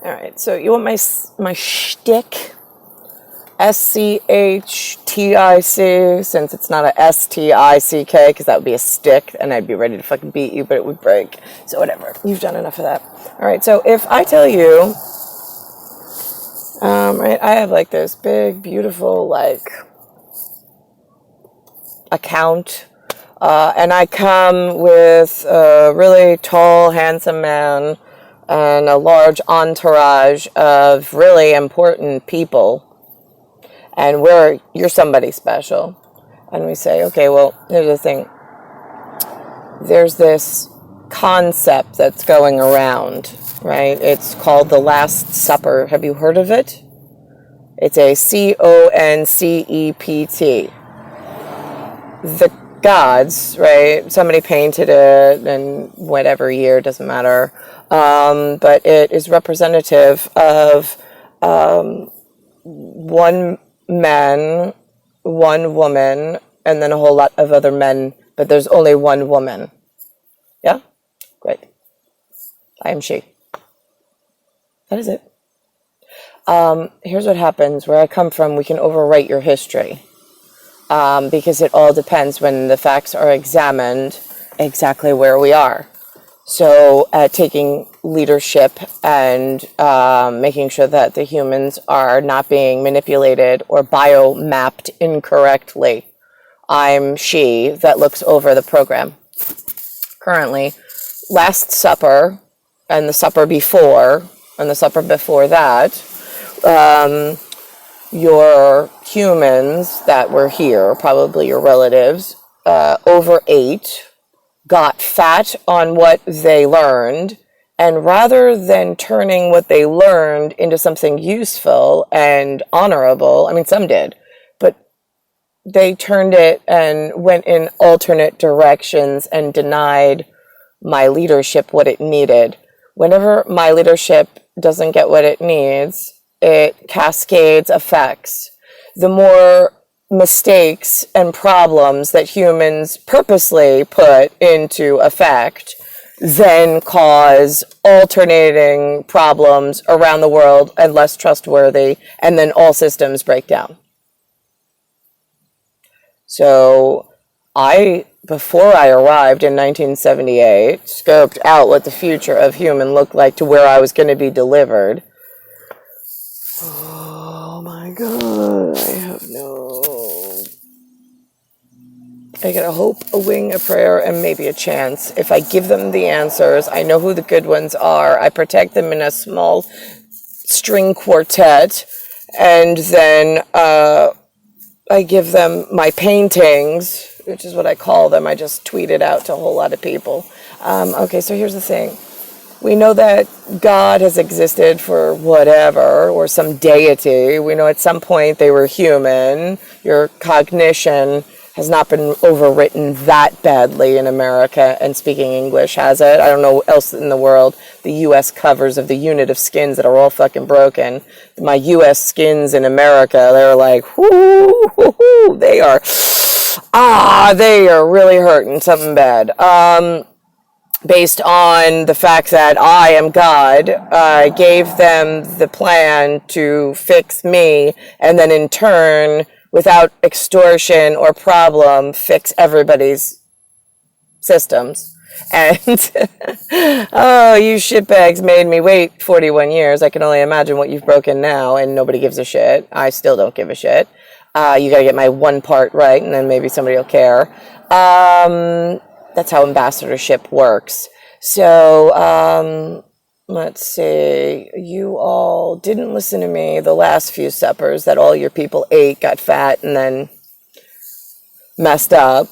All right, so you want my shtick? SCHTIC, since it's not a STICK, because that would be a stick, and I'd be ready to fucking beat you, but it would break. So whatever, you've done enough of that. All right, so if I tell you, right, I have like this big, beautiful, like, account, and I come with a really tall, handsome man and a large entourage of really important people. And you're somebody special. And we say, okay, well, here's the thing. There's this concept that's going around, right? It's called the Last Supper. Have you heard of it? It's a concept. The gods, right? Somebody painted it in whatever year, doesn't matter. But it is representative of one man, one woman, and then a whole lot of other men, but there's only one woman. Yeah? Great. I am she. That is it. Here's what happens. Where I come from, we can overwrite your history. Because it all depends when the facts are examined exactly where we are. So taking leadership and making sure that the humans are not being manipulated or biomapped incorrectly. I'm she that looks over the program. Currently, Last Supper and the supper before and the supper before that, your humans that were here, probably your relatives, overate, got fat on what they learned, and rather than turning what they learned into something useful and honorable, I mean, some did, but they turned it and went in alternate directions and denied my leadership what it needed. Whenever my leadership doesn't get what it needs, it cascades effects. The more mistakes and problems that humans purposely put into effect then cause alternating problems around the world and less trustworthy, and then all systems break down. So before I arrived in 1978, scoped out what the future of human looked like to where I was going to be delivered. Oh my God, I got a hope, a wing, a prayer, and maybe a chance. If I give them the answers, I know who the good ones are. I protect them in a small string quartet, and then I give them my paintings, which is what I call them. I just tweet it out to a whole lot of people. Okay, so here's the thing. We know that God has existed for whatever, or some deity. We know at some point they were human. Your cognition has not been overwritten that badly in America, and speaking English, has it? I don't know else in the world. The U.S. covers of the unit of skins that are all fucking broken. My U.S. skins in America, they're like, whoo, they are really hurting something bad. Based on the fact that I am God, I gave them the plan to fix me, and then in turn, without extortion or problem, fix everybody's systems. And, oh, you shitbags made me wait 41 years. I can only imagine what you've broken now, and nobody gives a shit. I still don't give a shit. You gotta get my one part right, and then maybe somebody will care. That's how ambassadorship works. So, let's see. You all didn't listen to me the last few suppers that all your people ate, got fat, and then messed up.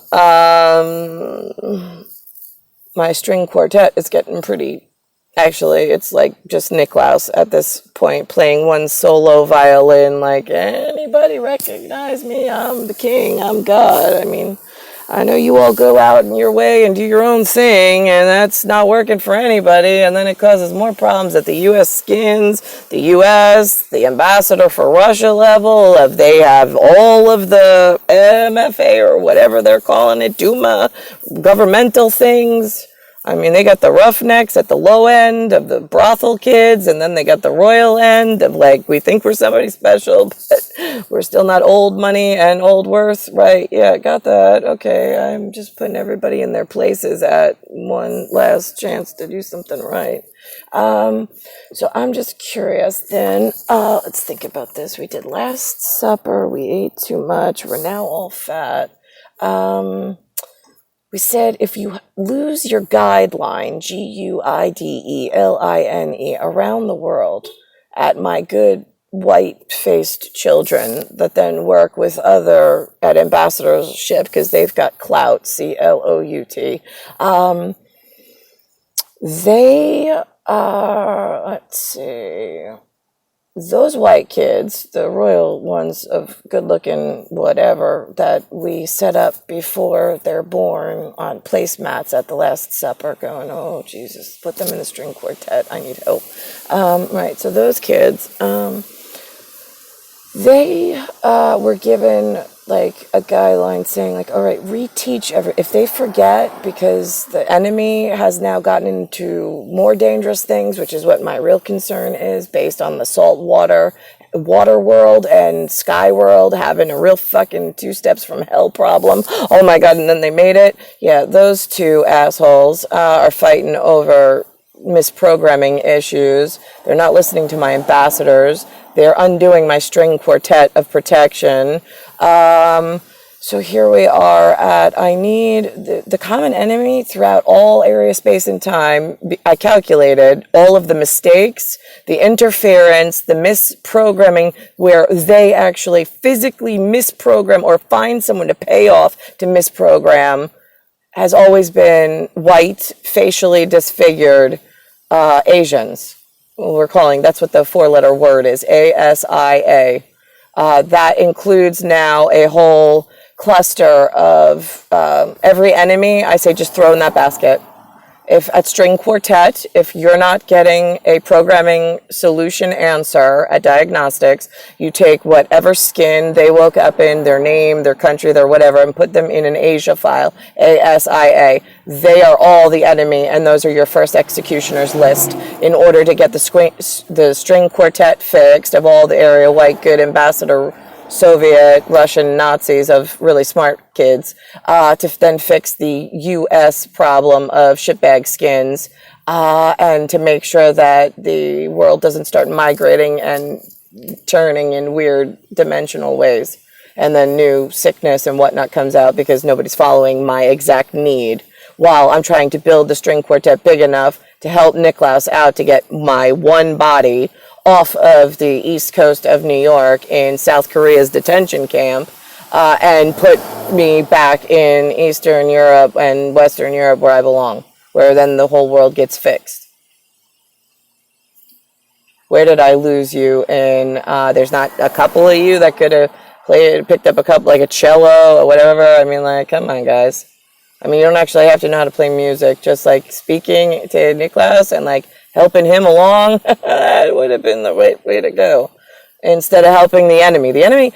My string quartet is getting pretty... Actually, it's like just Niklaus at this point, playing one solo violin, like, anybody recognize me? I'm the king, I'm God. I mean... I know you all go out in your way and do your own thing, and that's not working for anybody, and then it causes more problems at the U.S. skins, the U.S., the ambassador for Russia level, if they have all of the MFA or whatever they're calling it, Duma, governmental things. I mean, they got the roughnecks at the low end of the brothel kids, and then they got the royal end of like, we think we're somebody special, but we're still not old money and old worth, right? Yeah, got that. Okay, I'm just putting everybody in their places at one last chance to do something right. So I'm just curious then, let's think about this. We did Last Supper, we ate too much, we're now all fat. We said if you lose your guideline, Guideline, around the world at my good white-faced children that then work with other at ambassadorship because they've got clout, Clout. They are, let's see, those white kids, the royal ones of good-looking whatever that we set up before they're born on placemats at the Last Supper going, oh, Jesus, put them in a string quartet. I need help. Right, so those kids, they were given like a guideline saying like, all right, reteach if they forget because the enemy has now gotten into more dangerous things, which is what my real concern is based on the salt water world and sky world having a real fucking 2 steps from hell problem. Oh my God. And then they made it. Yeah. Those two assholes are fighting over misprogramming issues. They're not listening to my ambassadors. They're undoing my string quartet of protection. So here we are at, I need the common enemy throughout all area, space, and time. I calculated all of the mistakes, the interference, the misprogramming, where they actually physically misprogram or find someone to pay off to misprogram, has always been white, facially disfigured Asians. We're calling, that's what the 4-letter word is, ASIA. That includes now a whole cluster of every enemy. I say just throw in that basket. If at string quartet, if you're not getting a programming solution answer at diagnostics, you take whatever skin they woke up in, their name, their country, their whatever, and put them in an Asia file, ASIA. They are all the enemy, and those are your first executioners list in order to get the string quartet fixed of all the area white good ambassador Soviet, Russian Nazis of really smart kids, to then fix the U.S. problem of shitbag skins, and to make sure that the world doesn't start migrating and turning in weird dimensional ways. And then new sickness and whatnot comes out because nobody's following my exact need, while I'm trying to build the string quartet big enough to help Niklaus out to get my one body off of the east coast of New York in South Korea's detention camp, and put me back in Eastern Europe and Western Europe where I belong, where then the whole world gets fixed. Where did I lose you? And there's not a couple of you that could have picked up a couple, like a cello or whatever. I mean, like, come on, guys. I mean, you don't actually have to know how to play music. Just like speaking to Niklaus and like helping him along, that would have been the way to go. Instead of helping the enemy. The enemy,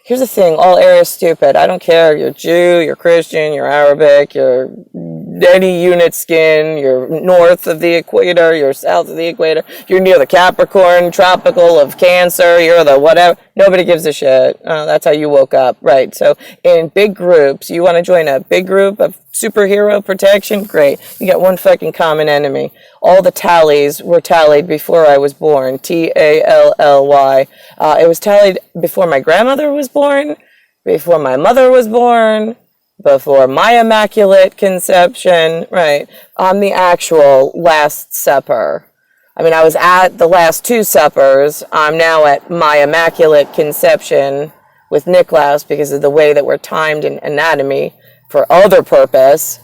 here's the thing, all areas stupid. I don't care, you're Jew, you're Christian, you're Arabic, you're any unit skin, you're north of the equator, you're south of the equator, you're near the Capricorn, tropical of Cancer, you're the whatever. Nobody gives a shit. That's how you woke up, right? So in big groups, you want to join a big group of superhero protection? Great. You got one fucking common enemy. All the tallies were tallied before I was born. Tally. It was tallied before my grandmother was born, before my mother was born, before my immaculate conception, right? On the actual Last Supper. I mean, I was at the last 2 suppers. I'm now at my immaculate conception with Niklaus because of the way that we're timed in anatomy for other purpose.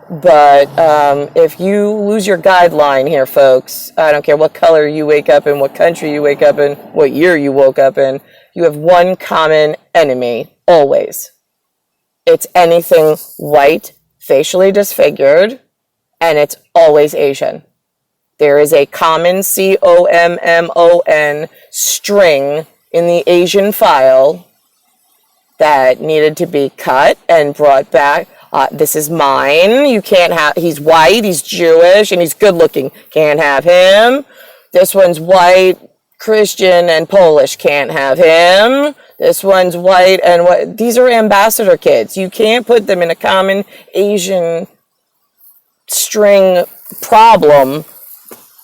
But if you lose your guideline here, folks, I don't care what color you wake up in, what country you wake up in, what year you woke up in, you have one common enemy, always. It's anything white, facially disfigured, and it's always Asian. There is a common COMMON string in the Asian file that needed to be cut and brought back. This is mine. You can't have, he's white, he's Jewish, and he's good looking. Can't have him. This one's white, Christian, and Polish. Can't have him. This one's white and what? These are ambassador kids. You can't put them in a common Asian string problem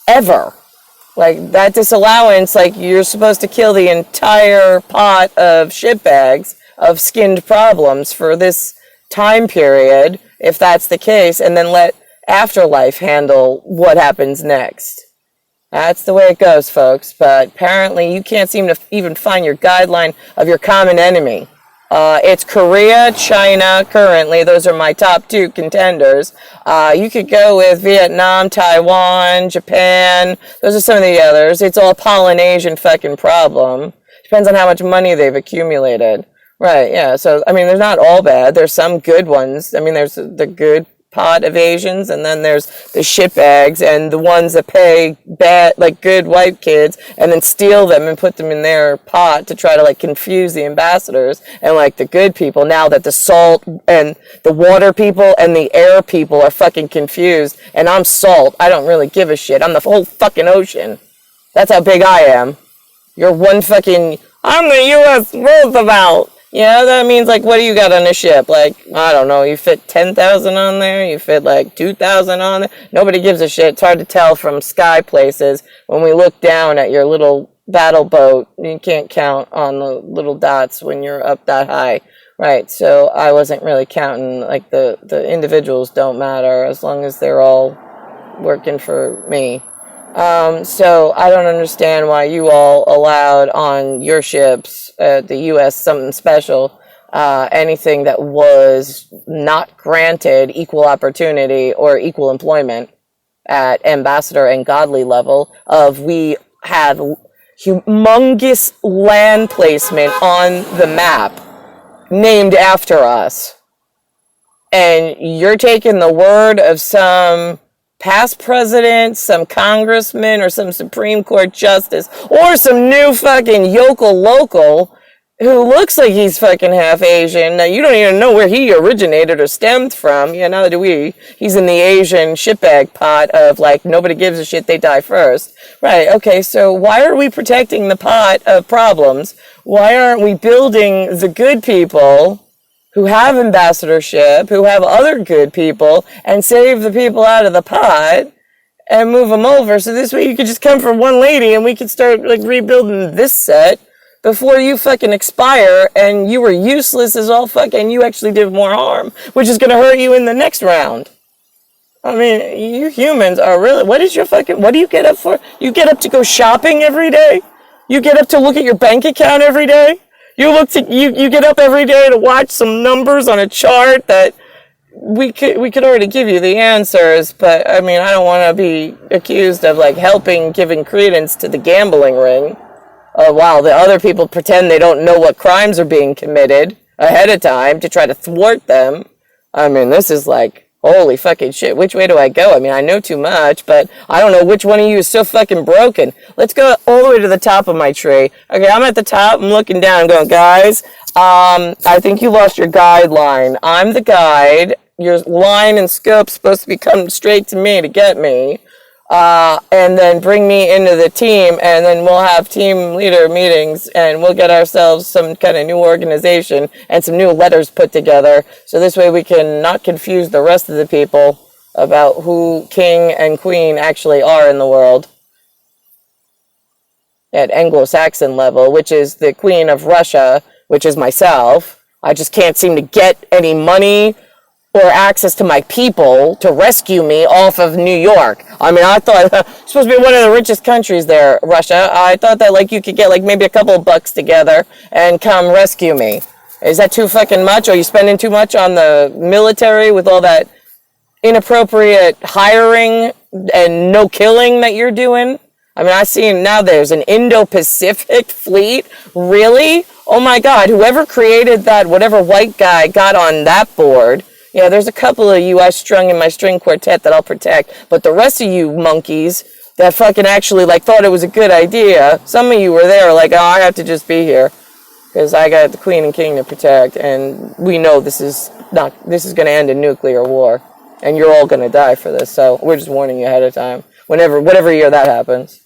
ever. Like, that disallowance, like, you're supposed to kill the entire pot of shitbags of skinned problems for this time period, if that's the case, and then let afterlife handle what happens next. That's the way it goes, folks. But apparently you can't seem to even find your guideline of your common enemy. It's Korea, China, currently. Those are my top 2 contenders. You could go with Vietnam, Taiwan, Japan. Those are some of the others. It's all Polynesian fucking problem. Depends on how much money they've accumulated. Right, yeah. So, I mean, they're not all bad. There's some good ones. I mean, there's the good pot of Asians, and then there's the shitbags and the ones that pay bad, like good white kids, and then steal them and put them in their pot to try to like confuse the ambassadors and like the good people. Now that the salt and the water people and the air people are fucking confused, and I'm salt, I don't really give a shit. I'm the whole fucking ocean. That's how big I am. You're one fucking, I'm the U.S. Roosevelt. Yeah, that means, like, what do you got on a ship? Like, I don't know, you fit 10,000 on there? You fit, like, 2,000 on there? Nobody gives a shit. It's hard to tell from sky places. When we look down at your little battle boat, you can't count on the little dots when you're up that high. Right, so I wasn't really counting, like, the individuals don't matter as long as they're all working for me. So I don't understand why you all allowed on your ships, the U.S. something special, anything that was not granted equal opportunity or equal employment at ambassador and godly level of we had humongous land placement on the map named after us. And you're taking the word of some past president, some congressman, or some Supreme Court justice, or some new fucking yokel local who looks like he's fucking half Asian. Now, you don't even know where he originated or stemmed from. Yeah, neither do we. He's in the Asian shitbag pot of, like, nobody gives a shit, they die first. Right, okay, so why are we protecting the pot of problems? Why aren't we building the good people who have ambassadorship, who have other good people, and save the people out of the pot and move them over? So this way you could just come from one lady and we could start like rebuilding this set before you fucking expire and you were useless as all fuck and you actually did more harm, which is going to hurt you in the next round. I mean, you humans are really, what do you get up for? You get up to go shopping every day? You get up to look at your bank account every day? You get up every day to watch some numbers on a chart that we could already give you the answers, but I mean, I don't want to be accused of like giving credence to the gambling ring. While the other people pretend they don't know what crimes are being committed ahead of time to try to thwart them. I mean, this is like, holy fucking shit, which way do I go? I mean, I know too much, but I don't know which one of you is so fucking broken. Let's go all the way to the top of my tree. Okay, I'm at the top, I'm looking down, I'm going, guys, I think you lost your guideline. I'm the guide. Your line and scope's supposed to be coming straight to me to get me. And then bring me into the team, and then we'll have team leader meetings, and we'll get ourselves some kind of new organization and some new letters put together, so this way we can not confuse the rest of the people about who king and queen actually are in the world. At Anglo-Saxon level, which is the queen of Russia, which is myself. I just can't seem to get any money or access to my people to rescue me off of New York. I mean, I thought it's supposed to be one of the richest countries there, Russia. I thought that like you could get like maybe a couple of bucks together and come rescue me. Is that too fucking much? Are you spending too much on the military with all that inappropriate hiring and no killing that you're doing? I mean, I see now there's an Indo-Pacific fleet. Really? Oh my God, whoever created that, whatever white guy got on that board. Yeah, there's a couple of you I strung in my string quartet that I'll protect, but the rest of you monkeys that fucking actually like thought it was a good idea, some of you were there like, oh, I have to just be here. because I got the Queen and King to protect, and we know this is going to end in nuclear war, and you're all going to die for this. So we're just warning you ahead of time. Whatever year that happens.